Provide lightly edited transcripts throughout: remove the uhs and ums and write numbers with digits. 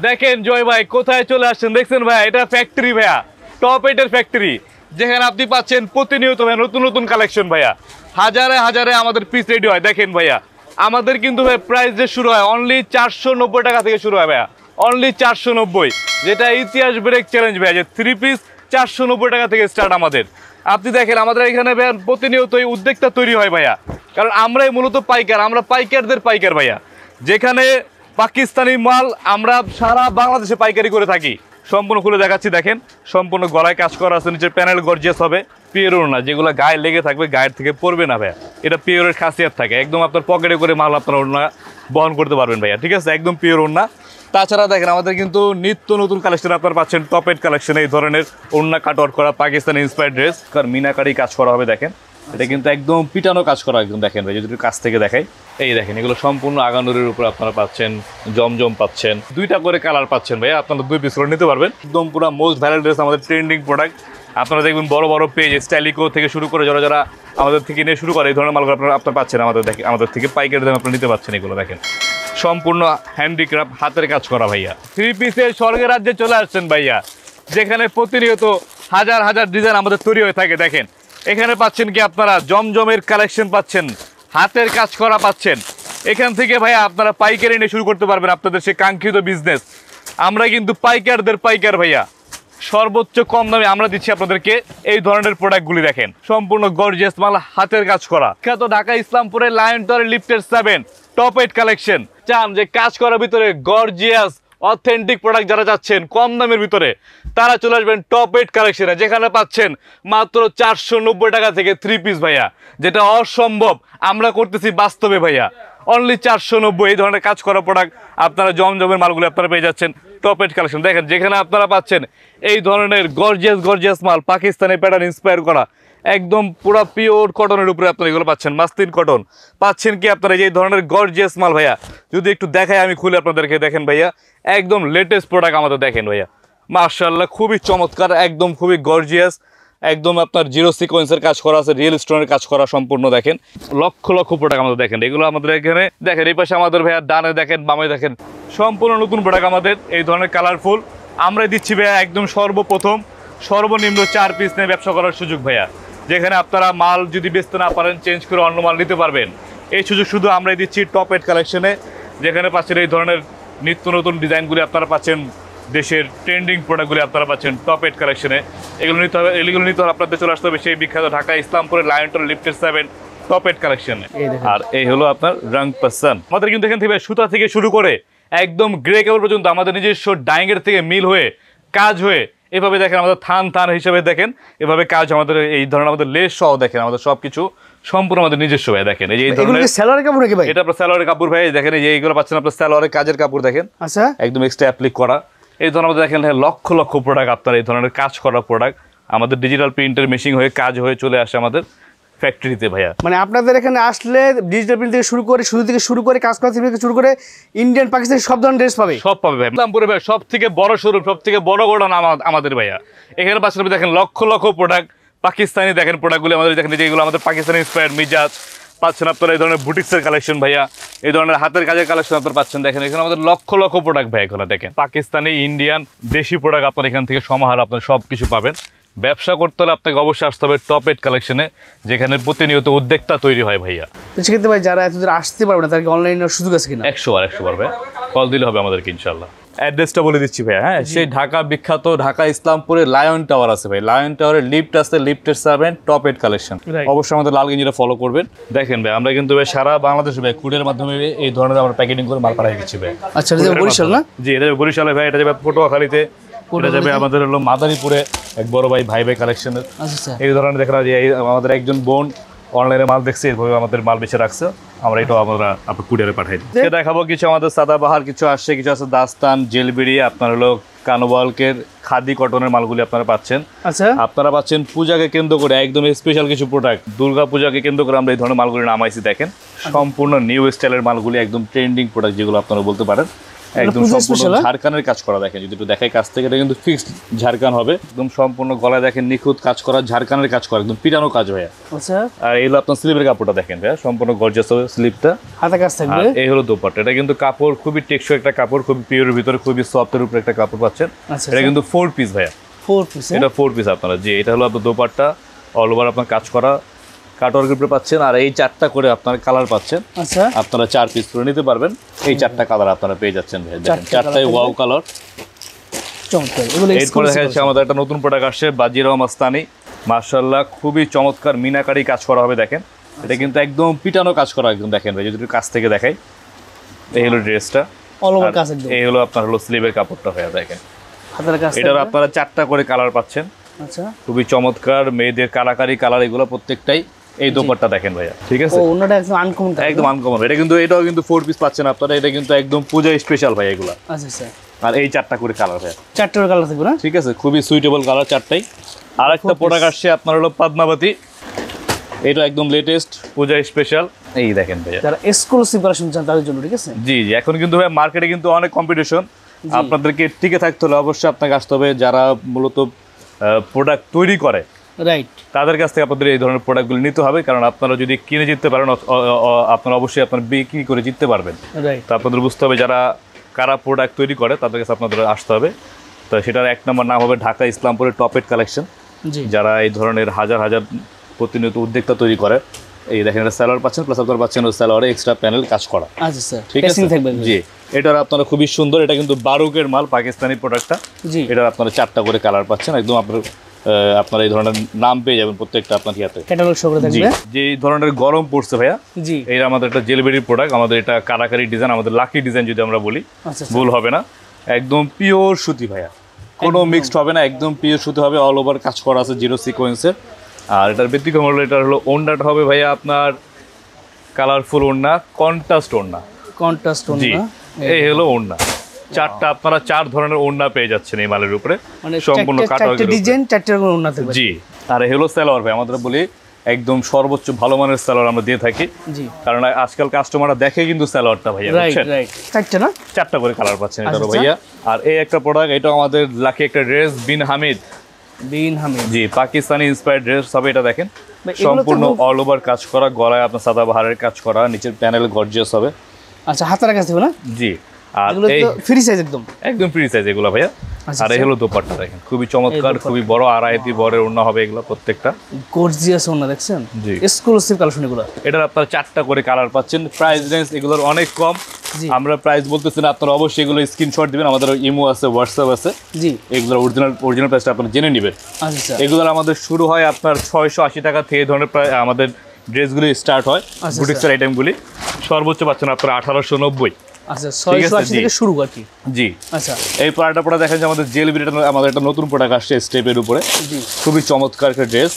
দেখেন জয় ভাই কোথায় চলে আসছেন, দেখছেন ভাই এটা ফ্যাক্টরি ভাইয়া, টপ 8 ফ্যাক্টরি, যেখানে আপনি পাচ্ছেন প্রতিনিয়ত ভাই নতুন নতুন কালেকশন ভাইয়া, হাজারে হাজারে আমাদের পিস রেডি হয়। দেখেন ভাইয়া আমাদের কিন্তু ভাই প্রাইস যে শুরু হয় অনলি 490 টাকা থেকে শুরু হয় ভাইয়া, অনলি 490, যেটা ইতিহাস ব্রেক চ্যালেঞ্জ ভাইয়া, যে 3 পিস 490 টাকা থেকে স্টার্ট আমাদের। আপনি দেখেন আমাদের এখানে ভাইয়া প্রতিনিয়তই উদ্যোক্তা তৈরি হয় ভাইয়া, কারণ আমরাই মূলত পাইকার, আমরা পাইকারদের পাইকার ভাইয়া, যেখানে পাকিস্তানি মাল আমরা সারা বাংলাদেশে পাইকারি করে থাকি। সম্পূর্ণ খুলে দেখাচ্ছি, দেখেন সম্পূর্ণ গলায় কাজ করা আছে, নিচের প্যানেল গর্জিয়াস হবে, পিওর না, যেগুলো গায়ে লেগে থাকবে গায়ের থেকে পড়বে না ভাইয়া, এটা পিওরের খাসিয়াত থাকে, একদম আপনার পকেটে করে মাল আপনার ওড়না বহন করতে পারবেন ভাইয়া, ঠিক আছে, একদম পিওর ওড়না। তাছাড়া দেখেন আমাদের কিন্তু নিত্য নতুন কালেকশন আপনারা পাচ্ছেন, টপ 8 কালেকশন, এই ধরনের ওড়না কাটওয়ার্ক করা পাকিস্তানি ইন্সপায়ার্ড ড্রেস, কারণ মিনাকারি কাজ করা হবে, দেখেন এটা কিন্তু একদম পিটানো কাজ করা, একদম দেখেন ভাই যদি কাছ থেকে দেখাই, এই দেখেন এগুলো সম্পূর্ণ আগানুরের উপর আপনারা পাচ্ছেন, জমজম পাচ্ছেন, 2টা করে কালার পাচ্ছেন ভাই, আপনারা 2 পিস করে নিতে পারবেন, একদম পুরো মোস্ট ভাইরাল ড্রেস, আমাদের ট্রেন্ডিং প্রোডাক্ট। আপনারা দেখবেন বড় বড় পেজ স্টাইলিকো থেকে শুরু করে যারা যারা আমাদের থেকে নিয়ে শুরু করে এই ধরনের মালগুলো আপনারা পাচ্ছেন আমাদের থেকে পাইকারি দামে আপনারা নিতে পারছেন। এগুলো দেখেন সম্পূর্ণ হ্যান্ডিক্রাফট, হাতের কাজ করা ভাইয়া, 3 পিসের স্বর্গের রাজ্যে চলে আসছেন ভাইয়া, যেখানে প্রতিনিয়ত হাজার হাজার ডিজাইন আমাদের তৈরি হয়ে থাকে। দেখেন এখানে পাচ্ছেন কি আপনারা জমজমের কালেকশন পাচ্ছেন, হাতের কাজ করা পাচ্ছেন, এখান থেকে ভাইয়া আপনারা পাইকারি নিয়ে শুরু করতে পারবেন আপনাদের সেই কাঙ্ক্ষিত বিজনেস। আমরা কিন্তু পাইকারদের পাইকার ভাইয়া, সর্বোচ্চ কম দামে আমরা দিচ্ছি আপনাদেরকে এই ধরনের প্রোডাক্টগুলি। দেখেন সম্পূর্ণ গর্জিয়াস মাল, হাতের কাজ করা, খ্যাত ঢাকা ইসলামপুরে লায়ন টাওয়ারে লিফটেড 7 টপ 8 কালেকশন। চান যে কাজ করার ভিতরে গর্জিয়াস অথেন্টিক প্রোডাক্ট যারা যাচ্ছেন কম দামের ভিতরে, তারা চলে আসবেন টপ 8 কালেকশনে, যেখানে পাচ্ছেন মাত্র 490 টাকা থেকে 3 পিস ভাইয়া, যেটা অসম্ভব আমরা করতেছি বাস্তবে ভাইয়া, অনলি 490 এই ধরনের কাজ করা প্রোডাক্ট আপনারা জমজমের মালগুলো আপনারা পেয়ে যাচ্ছেন টপ 8 কালেকশন। দেখেন যেখানে আপনারা পাচ্ছেন এই ধরনের গর্জিয়াস মাল, পাকিস্তানি প্যাটার্ন ইন্সপায়ার করা, একদম পুরো পিওর কটনের উপরে আপনারা এগুলো পাচ্ছেন, মাসলিন কটন পাচ্ছেন কি আপনারা এই ধরনের গর্জিয়াস মাল ভাইয়া। যদি একটু দেখাই আমি খুলে আপনাদেরকে, দেখেন ভাইয়া একদম লেটেস্ট প্রোডাক্ট আমাদের, দেখেন ভাইয়া মাশাআল্লাহ খুবই চমৎকার, একদম খুবই গর্জিয়াস, একদম আপনার জিরো সিকোয়েন্সের কাজ করা আছে, রিয়েল স্টোনের কাজ করা সম্পূর্ণ। দেখেন লক্ষ লক্ষ প্রোডাক্ট আমাদের, দেখেন এগুলো আমাদের এখানে, দেখেন এই পাশে আমাদের ভাইয়া ডানে দেখেন বামে দেখেন সম্পূর্ণ নতুন প্রোডাক্ট আমাদের, এই ধরনের কালারফুল আমরা দিচ্ছি ভাইয়া একদম সর্বপ্রথম সর্বনিম্ন 4 পিস নিয়ে ব্যবসা করার সুযোগ ভাইয়া, যেখানে আপনারা মাল যদি বেচতে না পারেন চেঞ্জ করে অন্য মাল নিতে পারবেন, এই সুযোগ শুধু আমরাই দিচ্ছি টপ 8 কালেকশনে, যেখানে পাচ্ছেন এই ধরনের নিত্য নতুন ডিজাইনগুলি আপনারা পাচ্ছেন, দেশের ট্রেন্ডিং প্রোডাক্টগুলি আপনারা পাচ্ছেন টপ 8 কালেকশনে। এগুলো নিতে হবে আপনাদের চলে আসতে হবে সেই বিখ্যাত ঢাকা ইসলামপুরের লায়ন টাওয়ার লিফটেড 7 টপ 8 কালেকশনে। আর এই হলো আপনার রং পাসান, আমাদের কিন্তু এখান থেকে সুতা থেকে শুরু করে একদম গ্রে কেবল পর্যন্ত আমাদের নিজস্ব ডাইংয়ের থেকে মিল হয়ে কাজ হয়ে এভাবে দেখেন আমাদের থান হিসেবে দেখেন এভাবে কাজ, আমাদের এই ধরনের আমাদের লেস সহ দেখেন আমাদের সবকিছু সম্পূর্ণ আমাদের নিজস্ব ভাই। দেখেন এই ধরনের সালোয়ারের কাপড় নাকি ভাই? এটা আপনার সালোয়ারের কাপড় ভাই, দেখেন এই যে এইগুলো পাচ্ছেন আপনার সালোয়ারের কাজের কাপড়, দেখেন আচ্ছা একদম এক্সট্রা অ্যাপ্লিক করা, এই ধরনের আমাদের দেখেন লক্ষ লক্ষ প্রোডাক্ট আপনার এই ধরনের কাজ করা প্রোডাক্ট আমাদের ডিজিটাল প্রিন্টের মেশিন হয়ে কাজ হয়ে চলে আসে আমাদের ফ্যাক্টরিতে ভাইয়া। মানে আপনাদের এখানে আসলে ডিজিটাল প্রিন্ট থেকে শুরু করে কাজ করা থেকে শুরু করে ইন্ডিয়ান পাকিস্তানি সব ধরনের ড্রেস পাবে, সব পাবে ভাই। ইসলামপুরে ভাই সব থেকে বড় শোরুম, সব থেকে বড় গোডাউন আমাদের ভাইয়া। এখানে পাশাপাশি দেখেন লক্ষ লক্ষ প্রোডাক্ট পাকিস্তানি, দেখেন প্রোডাক্টগুলো আমাদের, দেখেন যেগুলো আমাদের পাকিস্তানি ইন্সপায়ার্ড মিজাজ পাচ্ছেন আপনারা, এই ধরনের বুটিক্সের কালেকশন ভাইয়া, এই ধরনের হাতের কাজের কালেকশন আপনারা পাচ্ছেন। দেখেন এখানে আমাদের লক্ষ লক্ষ প্রোডাক্ট ভাই, এখানে দেখেন পাকিস্তানি, ইন্ডিয়ান, দেশি প্রোডাক্ট আপনার এখান থেকে সমাহার আপনার সব কিছু পাবেন। ব্যবসা করতে হলে আপনাকে অবশ্যই আসতে হবে টপ 8 কালেকশনে, যেখানে প্রতিনিয়ত উদ্যোক্তা তৈরি হয় ভাইয়া। সেক্ষেত্রে ভাই যারা এতদূর আসতে পারবে না তাদেরকে অনলাইনে সুযোগ আছে কিনা? 100 পারবে, কল দিলে হবে আমাদেরকে ইনশাল্লাহ। অ্যাড্রেসটা বলে দিচ্ছি ভাইয়া, হ্যাঁ সেই ঢাকা বিখ্যাত ঢাকা ইসলামপুরে লায়ন টাওয়ার আছে ভাই, লায়ন টাওয়ারের লিফট আছে, লিফটের 7 টপ 8 কালেকশন। অবশ্যই আমাদের লাল গেঞ্জিটা ফলো করবেন। দেখেন ভাই আমরা কিন্তু ভাই সারা বাংলাদেশে ভাই কুরিয়ার মাধ্যমে এই ধরনের আমরা প্যাকেটিং করে মাল পাঠিয়ে দিচ্ছি ভাই। আচ্ছা বরিশাল না? জি এটা বরিশালে ভাই, এটা যাবে পটুয়াখালীতে, এটা যাবে আমাদের হলো মাদারীপুরে এক বড় ভাই ভাই কালেকশনের। এই ধরনের দেখেন যে আমাদের একজন বোন অনলাইনে মাল দেখছে, এভাবে আমাদের মাল বেছে রাখছে, আমরা এটাও আমরা আপনার কুরিয়ারে পাঠাই দিই। দেখাবো কিছু আমাদের সাদাবাহার কিছু আসছে, কিছু আছে দাস্তান, জেলবিড়ি, আপনার হলো কানোবালকের খাদি কটনের মালগুলি আপনারা পাচ্ছেন। আচ্ছা আপনারা পাচ্ছেন পূজাকে কেন্দ্র করে একদম স্পেশাল কিছু প্রোডাক্ট, দুর্গা পূজাকে কেন্দ্র করে আমরা এই ধরনের মালগুলি নামাইছি। দেখেন সম্পূর্ণ নিউ স্টাইলের মালগুলি, একদম ট্রেন্ডিং প্রোডাক্ট যেগুলো আপনারা বলতে পারেন, একদম সম্পূর্ণ ঝাড়খানের কাজ করা। দেখেন যদি একটু দেখাই কাছ থেকে, এটা কিন্তু ফিক্সড ঝাড়খান হবে, একদম সম্পূর্ণ গলায় দেখেন নিখুঁত কাজ করা, ঝাড়খানের কাজ করা, একদম পিটানো কাজ ভাইয়া। আচ্ছা, আর এই হলো আপনার স্লিপের কাপড়টা দেখেন ভাইয়া, সম্পূর্ণ গর্জিয়াস হবে স্লিপটা, হাতে কাজ থাকবে। আর এই হলো দোপাট্টা, এটা কিন্তু কাপড় খুবই টেকসই একটা কাপড়, খুবই পিওরের ভিতরে, খুবই সফটের উপরে একটা কাপড় পাচ্ছেন। আচ্ছা, এটা কিন্তু 4 পিস ভাইয়া, 4 পিস, এটা 4 পিস আপনারা। জি, এটা হলো আপনার দোপাট্টা, অল ওভার আপনার কাজ করা কাটওয়ার্কের উপরে পাচ্ছেন, আর এই 4টা করে আপনার কালার পাচ্ছেন। আচ্ছা, আপনারা 4 পিস করে নিতে পারবেন, এই 4টা কালার আপনারা পেয়ে যাচ্ছেন ভাই। দেখেন 4টাই ওয়াও কালার, চমৎকার। এগুলো এরপরে দেখা যাচ্ছে আমাদের একটা নতুন প্রোডাক্ট আসছে বাজিরাও মাস্তানি, মাশাআল্লাহ খুবই চমৎকার মিনাকারি কাজ করা হবে। দেখেন এটা কিন্তু একদম পিটানো কাজ করা, একদম দেখেন ভাই যদি একটু কাছ থেকে দেখাই, এই হলো ড্রেসটা, অল ওভার কাজ একদম। এই হলো আপনার হলো স্লিভের কাপড়টা ভাইয়া। দেখেন হাতের কাজ, এটার আপনারা 4টা করে কালার পাচ্ছেন। আচ্ছা, খুবই চমৎকার মেয়েদের কালাকারি কালার, এগুলো প্রত্যেকটাই। এই দোপাট্টা দেখেন ভাইয়া, ঠিক আছে, ও ওন্নাটা একদম আনকমন, একদম আনকমন। এটা কিন্তু এটাও কিন্তু 4 পিস পাচ্ছেন আপনারা, এটা কিন্তু একদম পূজা স্পেশাল ভাই এগুলো। আচ্ছা স্যার, আর এই 4টা করে কালার ভাইয়া, 4টার কালার থাকবে না? ঠিক আছে, খুবই সুইটেবল কালার 4টাই। আর একটা প্রোডাক্ট আসছে আপনার হলো পদ্মাবতী, এটা একদম লেটেস্ট পূজা স্পেশাল। এই দেখেন ভাইয়া, যারা এক্সক্লুসিভ কালেকশন চান তাদের জন্য, ঠিক আছে। জি জি, এখন কিন্তু ভাই মার্কেটে কিন্তু অনেক কম্পিটিশন, আপনাদেরকে টিকে থাকতে হলে অবশ্যই আপনাকে আসতে হবে। যারা মূলত প্রোডাক্ট তৈরি করে রাইট, তাদের কাছ থেকে আপনাদের এই ধরনের প্রোডাক্টগুলো নিতে হবে, কারণ আপনারা যদি কিনে জিততে পারেন আপনারা অবশ্যই আপনারা বিক্রি করে জিততে পারবেন। রাইট, তো আপনাদের বুঝতে হবে যারা কারা প্রোডাক্ট তৈরি করে তাদের কাছে আপনাদের আসতে হবে। তো সেটার 1 নম্বর নাম হবে ঢাকা ইসলামপুরের টপেট কালেকশন, জি, যারা এই ধরনের হাজার হাজার প্রতিনিয়ত উদ্যোক্তা তৈরি করে। এই দেখেন এটা স্যালোয়ার পাচ্ছেন, প্লাস আপনারা পাচ্ছেন ওই স্যালোয়ারে এক্সট্রা প্যানেল কাজ করা। আচ্ছা স্যার, ঠিক আছে, থাকবে। জি, এটার আপনারা খুবই সুন্দর, এটা কিন্তু বারুকের মাল, পাকিস্তানি প্রোডাক্টটা। জি, এটার আপনারা 4টা করে কালার পাচ্ছেন, একদম আপনারা এই ধরনের নাম পেয়ে যাবেন প্রত্যেকটা আপনার ইয়াতে, ক্যাটালগ শো করে জি। থাকবে। যে এই ধরনের গরম পড়ছে ভাইয়া, জি, এটা আমাদের একটা জেলবেরি প্রোডাক্ট, আমাদের এটা কারাকারি ডিজাইন, আমাদের লাকি ডিজাইন যদি আমরা বলি আচ্ছা ভুল হবে না। একদম পিওর সুতি ভাইয়া, কোনো মিক্সড হবে না, একদম পিওর সুতি হবে, অল ওভার কাজ করা আছে জিরো সিকোয়েন্সের। আর এটার ব্যতিক্রম হলো এটার হলো ওড়নাটা হবে ভাইয়া আপনার কালারফুল ওড়না, কন্ট্রাস্ট ওড়না, কন্ট্রাস্ট জি। ওন্না, এই হলো ওড়না, 4টা আপনারা 4 ধরনের ওড়না পেয়ে যাচ্ছেন এই মালের উপরে, মানে সম্পূর্ণ কাটওয়ার্কের উপরে। ডিজাইন 4টার করে ওন্না থাকবে। জি, আর এই হলো সালোয়ার ভাই, আমাদের বলি একদম সর্বোচ্চ ভালো মানের সালোয়ার আমরা দিয়ে থাকি, জি, কারণ আজকাল কাস্টমাররা দেখে কিন্তু সালোয়ারটা ভাইয়া, রাইট বুঝছেন? রাইট, 4টা না? 4টা করে কালার পাচ্ছেন এটারও আচ্ছা। ভাইয়া। আর এই একটা প্রোডাক্ট, এটা আমাদের লাকি একটা ড্রেস, বিন হামিদ, বিন হামিদ, জি, পাকিস্তানি ইন্সপায়ার্ড ড্রেস হবে এটা। দেখেন ভাই, এগুলো তো সম্পূর্ণ অল ওভার কাজ করা, গলায় আপনার সাদাবাহারের কাজ করা, নিচের প্যানেল গর্জিয়াস হবে। আচ্ছা, হাতের কাজ থাকবে না? জি, আর এগুলো এই তো ফ্রি সাইজ একদম। একদম ফ্রি সাইজ এগুলো ভাইয়া। আচ্ছা, আর এই হলো দোপাট্টা, দেখেন খুবই চমৎকার, খুবই বড়, আড়াইতি বড়ের ওড়না হবে এগুলো প্রত্যেকটা। গর্জিয়াস ওন্না দেখছেন, জি। এক্সক্লুসিভ কালেকশন এগুলো। এটার আপনার 4টা করে কালার পাচ্ছেন। প্রাইস রেঞ্জ এগুলোর অনেক কম, জি, আমরা প্রাইস বলতেছি না, আপনারা অবশ্যই এগুলো স্ক্রিনশট দিবেন, আমাদের ইমো আছে, হোয়াটসঅ্যাপ আছে, জি, এগুলোর অরিজিনাল প্রাইসটা আপনারা জেনে নেবেন। আচ্ছা স্যার, এগুলোর আমাদের শুরু হয় আপনার 680 টাকা থেকে, এই ধরনের প্রায় আমাদের ড্রেসগুলি স্টার্ট হয়, আচ্ছা, বুটিক্সের আইটেমগুলি। সর্বোচ্চ পাচ্ছেন আপনারা 1890। আচ্ছা, ঠিক আছে, 680 থেকে শুরু আর কি। জি, আচ্ছা, এই প্রোডাক্টটা পরে দেখেন যে আমাদের জেল বিটা, আমাদের একটা নতুন প্রোডাক্ট আসছে স্টেপের উপরে, জি, খুবই চমৎকার একটা ড্রেস,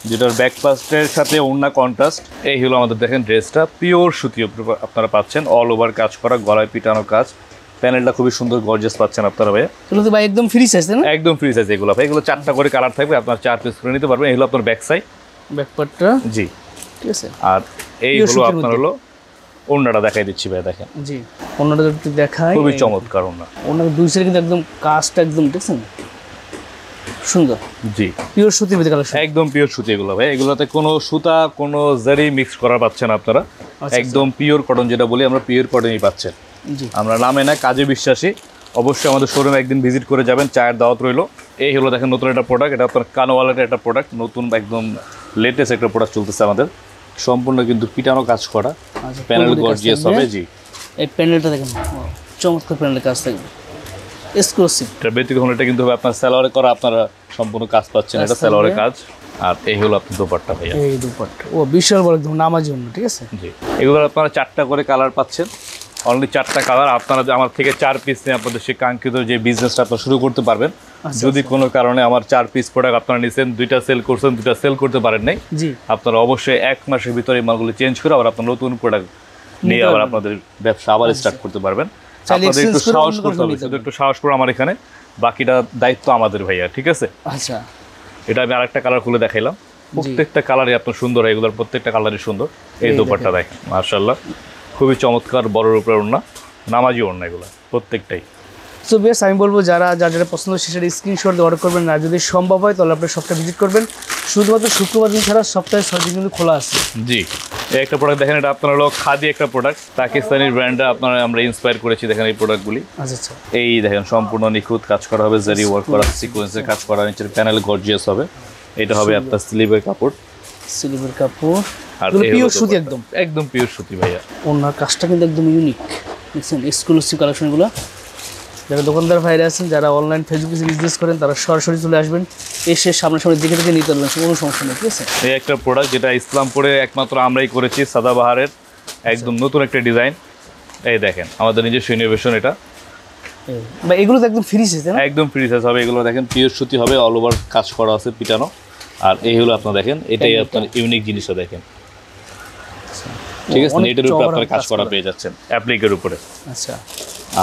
যেটার ব্যাকপাস্টের সাথে ওড়না কন্ট্রাস্ট। এই হলো আমাদের দেখেন ড্রেসটা, পিওর সুতি আপনারা পাচ্ছেন, অল ওভার কাজ করা, গলায় পিটানো কাজ, প্যানেলটা খুবই সুন্দর গর্জিয়াস পাচ্ছেন আপনারা ভাইয়া। এগুলো তো ভাই একদম ফ্রি সাইজ না? একদম ফ্রি সাইজ এগুলো ভাই, এগুলো 4টা করে কালার থাকবে, আপনার 4 পিস করে নিতে পারবেন। এই হলো আপনার ব্যাক সাইড, ব্যাকপার্টটা, জি, ঠিক আছে। আর এই Pure হলো সুতির আপনার মধ্যে। হলো ওড়নাটা দেখাই দিচ্ছি ভাই, দেখেন জি, ওন্নাটা যদি দেখাই, খুবই চমৎকার ওড়না, ওন্নার দুই সাইডে কিন্তু একদম কাজটা একদম দেখছেন সুন্দর, জি, পিওর সুতির মধ্যে কালেকশন। একদম পিওর সুতি এগুলো ভাই, এগুলোতে কোনো সুতা কোনো জারি মিক্স করা পাচ্ছেন আপনারা, আচ্ছা, একদম পিওর কটন, যেটা বলি আমরা পিওর কটনই পাচ্ছেন। জি, আমরা নামে না কাজে বিশ্বাসী, অবশ্যই আমাদের শোরুমে একদিন ভিজিট করে যাবেন, চায়ের দাওয়াত রইলো। এই হলো দেখেন নতুন একটা প্রোডাক্ট, এটা আপনার কানোওয়ালার একটা প্রোডাক্ট, নতুন একদম লেটেস্ট একটা প্রোডাক্ট চলতেছে আমাদের, সম্পূর্ণ কিন্তু পিটানো কাজ করা, আচ্ছা, প্যানেল পুরোপুরি কাজ গর্জিয়াস থাকবে। হবে, জি। এই প্যানেলটা দেখেন, চমৎকার প্যানেলের কাজ থাকবে, এক্সক্লুসিভ। এটা ব্যতিক্রম, এটা কিন্তু হবে আপনার সালোয়ারে করা, আপনারা সম্পূর্ণ কাজ পাচ্ছেন, এটা সালোয়ারের কাজ। আর এই হলো আপনার দোপাট্টা ভাইয়া, এই দুপাট্টা, ও বিশাল বড় একদম নামাজি ওন্না, ঠিক আছে। জি, এগুলো আপনারা 4টা করে কালার পাচ্ছেন, অনলি 4টা কালার। আপনারা আমার থেকে 4 পিস নিয়ে আপনাদের সেই কাঙ্ক্ষিত যে বিজনেসটা আপনারা শুরু করতে পারবেন। যদি কোনো কারণে আমার 4 পিস প্রোডাক্ট আপনারা নিছেন, 2টা সেল করছেন, 2টা সেল করতে পারেন নাই, জি, আপনারা অবশ্যই 1 মাসের ভিতরে এই মালগুলো চেঞ্জ করে আবার আপনার নতুন প্রোডাক্ট নিয়ে আবার আপনাদের ব্যবসা আবার স্টার্ট করতে পারবেন। চাইলে আপনাদের একটু exchange করে সাহস অন্য করতে কোনো হবে, নিতে শুধু একটু সাহস করে আমার এখানে, বাকিটা দায়িত্ব আমাদের ভাইয়া, ঠিক আছে। আচ্ছা, এটা আমি আরেকটা কালার খুলে দেখাইলাম, প্রত্যেকটা কালারই আপনার সুন্দর, এগুলোর প্রত্যেকটা কালারই সুন্দর। এই দোপাট্টা দেখেন, মাশাআল্লাহ খুবই চমৎকার, বড়র উপরে ওড়না, নামাজি ওড়না এগুলো। প্রত্যেকটাই। সো বেশ আমি বলবো যারা যারা পছন্দ সেটার স্ক্রিনশট দিয়ে অর্ডার করবেন, আর যদি সম্ভব হয় তাহলে আপনার শপটা ভিজিট করবেন। শুধুমাত্র শুক্রবার দিন ছাড়া সপ্তাহে 6 দিন কিন্তু খোলা আছে। জি, এই একটা প্রোডাক্ট দেখেন, এটা আপনার হলো খাদি একটা প্রোডাক্ট, পাকিস্তানি ব্র্যান্ডে আপনারা আমরা ইন্সপায়ার করেছি। দেখেন এই প্রোডাক্টগুলি, আচ্ছা আচ্ছা, এই দেখেন সম্পূর্ণ নিখুঁত কাজ করা হবে, জারি ওয়ার্ক করা, সিকোয়েন্সের কাজ করা, নিচের প্যানেল গর্জিয়াস হবে। এটা হবে আপনার স্লিভের কাপড়, সিলিভার কাপড়, আর এগুলো এই পিওর হলো সুতি, দোপাট্টা। একদম পিওর সুতি ভাইয়া। ওনার কাজটা কিন্তু একদম ইউনিক, দেখছেন এক্সক্লুসিভ কালেকশনগুলো। যারা দোকানদার ভাইরা আছেন, যারা অনলাইন ফেসবুকে বিজনেস করেন, তারা সরাসরি চলে আসবেন, এসে সামনাসামনি দেখে দেখে নিতে পারবেন, কোনো সমস্যা নেই, ঠিক আছে। এই একটা প্রোডাক্ট যেটা ইসলামপুরে একমাত্র আমরাই করেছি, সাদাবাহারের একদম নতুন একটা ডিজাইন। এই দেখেন আমাদের নিজস্ব ইনোভেশন এটা, বা এগুলো তো একদম ফ্রি সাইজ, একদম ফ্রি সাইজ হবে। এগুলো দেখেন পিওর সুতি হবে, অল ওভার কাজ করা আছে পিটানো। আর এই হলো আপনার দেখেন, এটাই আপনার ইউনিক জিনিসটা দেখেন, ঠিক আছে। এটার উপরে আপনার কাজ করা পেয়ে যাচ্ছেন অ্যাপ্লিকের উপরে। আচ্ছা,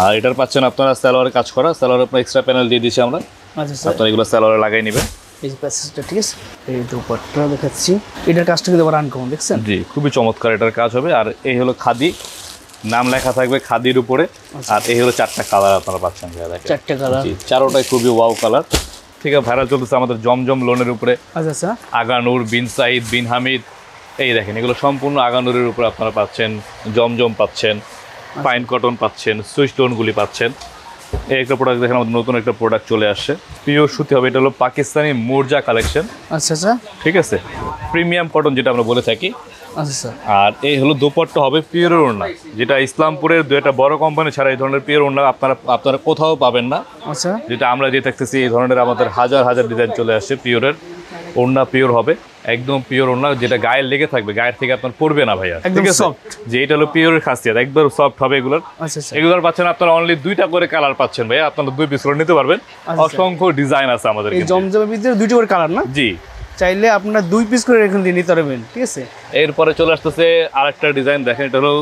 আর এটার পাচ্ছেন আপনারা সালোয়ারে কাজ করা, সালোয়ারে আপনার এক্সট্রা প্যানেল দিয়ে দিয়েছি আমরা, আচ্ছা স্যার, আপনারা এগুলো সালোয়ারে লাগাই নেবেন। এই যে প্যাসেজটা, ঠিক আছে। এই দোপাট্টা দেখাচ্ছি, এটার কাজটা কিন্তু আবার আনকমন, দেখছেন। জি, খুবই চমৎকার এটার কাজ হবে। আর এই হলো খাদি, নাম লেখা থাকবে খাদির উপরে। আর এই হলো 4টা কালার আপনারা পাচ্ছেন, দেখেন 4টা কালার, জি, চারোটাই খুবই ওয়াও কালার। ঠিক আছে, ভাইরাল চলতেছে আমাদের জমজম লোনের উপরে, আচ্ছা আচ্ছা, আগানুর, বিন সাইদ, বিন হামিদ। এই দেখেন এগুলো সম্পূর্ণ আগানুরের উপরে আপনারা পাচ্ছেন, জমজম পাচ্ছেন, পাইন কটন পাচ্ছেন, সুইচ টোনগুলি পাচ্ছেন। এই একটা প্রোডাক্ট দেখেন, আমাদের নতুন একটা প্রোডাক্ট চলে আসছে, পিওর সুতি হবে। এটা হলো পাকিস্তানি মোরজা কালেকশন, আচ্ছা আচ্ছা, ঠিক আছে, প্রিমিয়াম কটন যেটা আমরা বলে থাকি। আচ্ছা স্যার, আর এই হলো দোপাট্টা হবে পিওরের ওড়না, যেটা ইসলামপুরের দুইটা বড় কোম্পানি ছাড়া এই ধরনের পিওর ওড়না আপনারা কোথাও পাবেন না। আচ্ছা, যেটা আমরা দিয়ে থাকতেছি, এই ধরনের আমাদের হাজার হাজার ডিজাইন চলে আসছে পিওরের। ওড়না পিওর হবে, একদম পিওর ওড়না, যেটা গায়ে লেগে থাকবে, গায়ের থেকে আপনার পড়বে না ভাইয়া, একদম ঠিক আছে। soft। যে এটা হলো পিওরের খাসিয়াত, একবার সফট হবে এগুলোর। আচ্ছা আচ্ছা, এগুলোর পাচ্ছেন আপনারা অনলি 2টা করে কালার পাচ্ছেন ভাইয়া, আপনারা 2 পিস করে নিতে পারবেন। আচ্ছা। অসংখ্য ডিজাইন আছে আমাদের এই কিন্তু। জমজমের ভিতরে 2টি করে কালার না, জি, চাইলে আপনারা 2 পিস করে এখান দিয়ে নিতে পারবেন, ঠিক আছে। এরপরে চলে আসতেছে আরেকটা ডিজাইন, দেখেন এটা হলো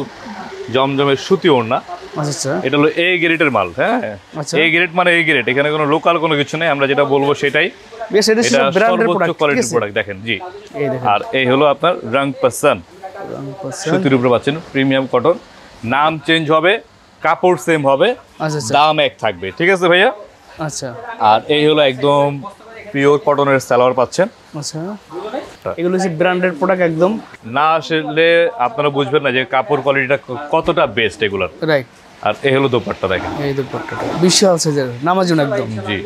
জমজমের সুতি ওড়না। আচ্ছা আচ্ছা, এটা হলো এ গ্রেডের মাল, হ্যাঁ, আচ্ছা। এ গ্রেড মানে এ গ্রেড, এখানে কোনো লোকাল কোনো কিছু নেই, আমরা যেটা বলবো সেটাই। বেশ, এটা এটা ব্র্যান্ডের সর্বোচ্চ প্রোডাক্ট, ঠিক কোয়ালিটির আছে। প্রোডাক্ট দেখেন, জি। এই দেখেন, আর এই হলো আপনার রং পাসান, সুতির উপরে পাচ্ছেন, প্রিমিয়াম কটন। নাম চেঞ্জ হবে, কাপড় সেম হবে, আচ্ছা আচ্ছা, দাম এক থাকবে, ঠিক আছে ভাইয়া। আচ্ছা আর এই হলো একদম পিওর কটনের সালোয়ার পাচ্ছেন। আচ্ছা, এগুলো হচ্ছে ব্র্যান্ডের প্রোডাক্ট একদম। না আসলে আপনারা বুঝবেন না যে কাপড় কোয়ালিটিটা কতটা বেস্ট এগুলোর। রাইট, আর এই হলো দোপাট্টা দেখেন, এই দোপাট্টাটা বিশাল সাইজের, নামার জন্য একদম। জি।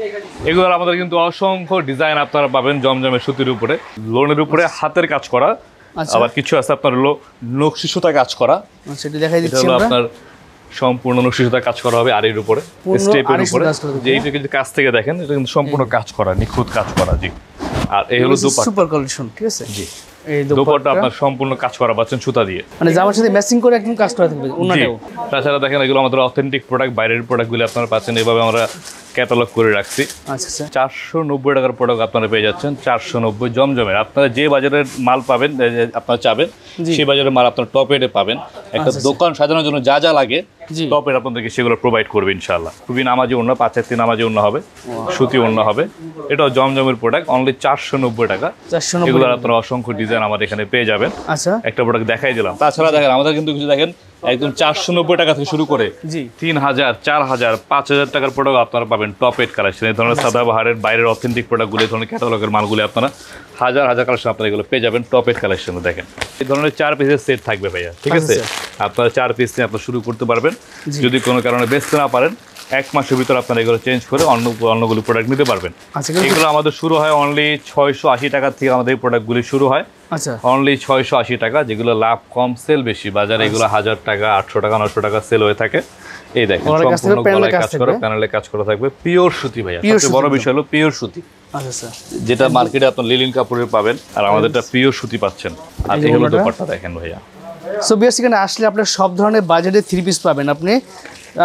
এগুলোর আমাদের কিন্তু অসংখ্য ডিজাইন আপনারা পাবেন জমজমের সুতির উপরে, লোনের উপরে হাতের কাজ করা। আচ্ছা, আবার কিছু আছে আপনার হলো নকশি সুতা কাজ করা, সেটা দেখাই এটা দিচ্ছি হলো আমরা। আপনার সম্পূর্ণ নকশি সুতা কাজ করা হবে আড়ির উপরে, পূর্ণ স্টেপের আড়ি সুতা উপরে। কাজ করা হবে, যে এইটা কিন্তু কাছ থেকে দেখেন, এটা কিন্তু সম্পূর্ণ কাজ করা, নিখুঁত কাজ করা, জি। আর এই হলো দোপাট্টা, সুপার কালেকশন, ঠিক আছে। জি। এই দোপাট্টা দোপাট্টা আপনার সম্পূর্ণ কাজ করা পাচ্ছেন সুতা দিয়ে, মানে জামার সাথে ম্যাচিং করে একদম কাজ করা থাকবে জি। ওনাটাও। তাছাড়া দেখেন এগুলো আমাদের অথেন্টিক প্রোডাক্ট, বাইরের প্রোডাক্টগুলো আপনারা পাচ্ছেন, এভাবে আমরা ক্যাটালগ করে রাখছি। আচ্ছা আচ্ছা, 490 টাকার প্রোডাক্ট আপনারা পেয়ে যাচ্ছেন, 490 জমজমের। আপনারা যে বাজারের মাল পাবেন, আপনারা চাবেন জি। সেই বাজারের মাল আপনার টপ রেটে পাবেন। একটা আচ্ছা, দোকান সাজানোর জন্য যা যা লাগে জি। টপ রেট আপনাদেরকে সেগুলো প্রোভাইড করবে ইনশাআল্লাহ। খুবই নামাজি ওড়না, 5-3 নামাজি ওড়না হবে, সুতি ওড়না হবে। এটাও জমজমের প্রোডাক্ট, অনলি 490 টাকা। 490 এগুলোর আপনারা অসংখ্য ডিজাইন আমাদের এখানে পেয়ে যাবেন। আচ্ছা, একটা প্রোডাক্ট দেখাই দিলাম। তাছাড়া দেখেন আমাদের কিন্তু কিছু দেখেন একদম 490 টাকা থেকে শুরু করে জি। 3000, 4000, 5000 টাকার প্রোডাক্ট আপনারা পাবেন টপ রেট কালেকশন। এই ধরনের সাদাবাহারের বাইরের অথেন্টিক প্রোডাক্টগুলো, এই ধরনের ক্যাটালগের মালগুলো আপনারা হাজার হাজার কালেকশন আপনারা এগুলো পেয়ে যাবেন টপ রেট কালেকশনে। দেখেন এই ধরনের 4 পিসের সেট থাকবে ভাইয়া, ঠিক আছে। আপনারা 4 পিস নিয়ে আপনারা শুরু করতে পারবেন। যদি কোনো কারণে বেচতে না পারেন, 1 মাসের ভিতরে আপনারা এগুলো চেঞ্জ করে অন্যগুলো প্রোডাক্ট নিতে পারবেন। আচ্ছা, এগুলো আমাদের শুরু হয় অনলি 680 টাকা থেকে, আমাদের এই প্রোডাক্টগুলি শুরু হয় আচ্ছা, অনলি 680 টাকা। যেগুলো লাভ কম, সেল বেশি, বাজারে এগুলো 1000 টাকা, 800 টাকা, 900 টাকা সেল হয়ে থাকে। এই দেখেন সম্পূর্ণ গলায় কাজ করা, প্যানেলে কাজ করা থাকবে, পিওর সুতি ভাইয়া। সবচেয়ে বড় বিষয় হলো পিওর সুতি, আচ্ছা আচ্ছা, যেটা মার্কেটে আপনার লিলিন কাপড়ের পাবেন, আর আমাদেরটা পিওর সুতি পাচ্ছেন। আর এই হলো দোপাট্টা দেখেন ভাইয়া। সো বেসিক্যালি আসলে আপনার সব ধরনের বাজেটের 3 পিস পাবেন আপনি।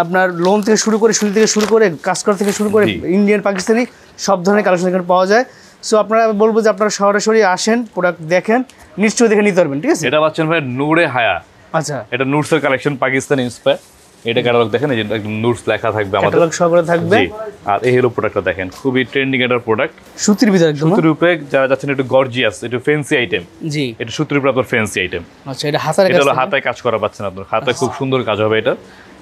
আপনার লোন থেকে শুরু করে, সুতি থেকে শুরু করে, কাজ করা থেকে শুরু করে, ইন্ডিয়ান, পাকিস্তানি সব ধরনের কালেকশন এখানে পাওয়া যায়। সো আপনারা বলবো যে আপনারা সরাসরি আসেন, প্রোডাক্ট দেখেন, নিশ্চয়ই দেখে নিতে পারবেন, ঠিক আছে। এটা পাচ্ছেন ভাই নূরে হায়া, আচ্ছা, এটা নুটসের কালেকশন, পাকিস্তান ইন্সপায়ার। এটা ক্যাটালগ দেখেন, এই যে একদম নুটস লেখা থাকবে আমাদের, ক্যাটালগ সহকারে থাকবে। জি। আর এই হলো প্রোডাক্টটা দেখেন, খুবই ট্রেন্ডিং একটা প্রোডাক্ট, সুতির ভিতরে একদম। সুতির উপরে যারা যাচ্ছেন একটু গর্জিয়াস, একটু ফ্যান্সি আইটেম, জি। এটা সুতির উপরে আপনার ফ্যান্সি আইটেম। আচ্ছা, এটা হাতার এটা কাজ, হলো হাতায় কাজ করা পাচ্ছেন আপনার, হাতায় খুব সুন্দর কাজ হবে এটা।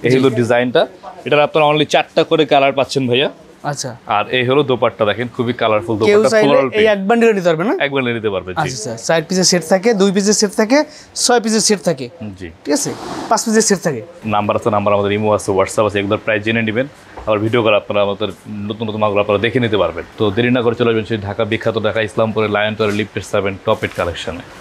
এই হলো ডিজাইনটা। এটার আপনারা অনলি 4টা করে কালার পাচ্ছেন ভাইয়া। আচ্ছা, আর এই হলো দোপাট্টা, দেখেন খুবই কালারফুল কেউ দোপাট্টা, চাইলে ফ্লোরাল এই প্রিন্ট। এক বান্ডিল নিতে পারবে না? একবার নিতে পারবে, জি আচ্ছা স্যার, 4 পিসের সেট থাকে, 2 পিসের সেট থাকে, 6 পিসের সেট থাকে, জি। ঠিক আছে, 5 পিসের সেট থাকে। নাম্বার আছে, নাম্বার আমাদের ইমো আছে, হোয়াটসঅ্যাপ আছে, এগুলোর প্রাইস জেনে নেবেন। আবার ভিডিও কল আপনারা আমাদের নতুন নতুন মালগুলো আপনারা দেখে নিতে পারবেন। তো দেরি না করে চলে আসবেন সেই ঢাকা বিখ্যাত ঢাকা ইসলামপুরের লায়ন টাওয়ার লিফটেড 7 টপ 8 কালেকশনে।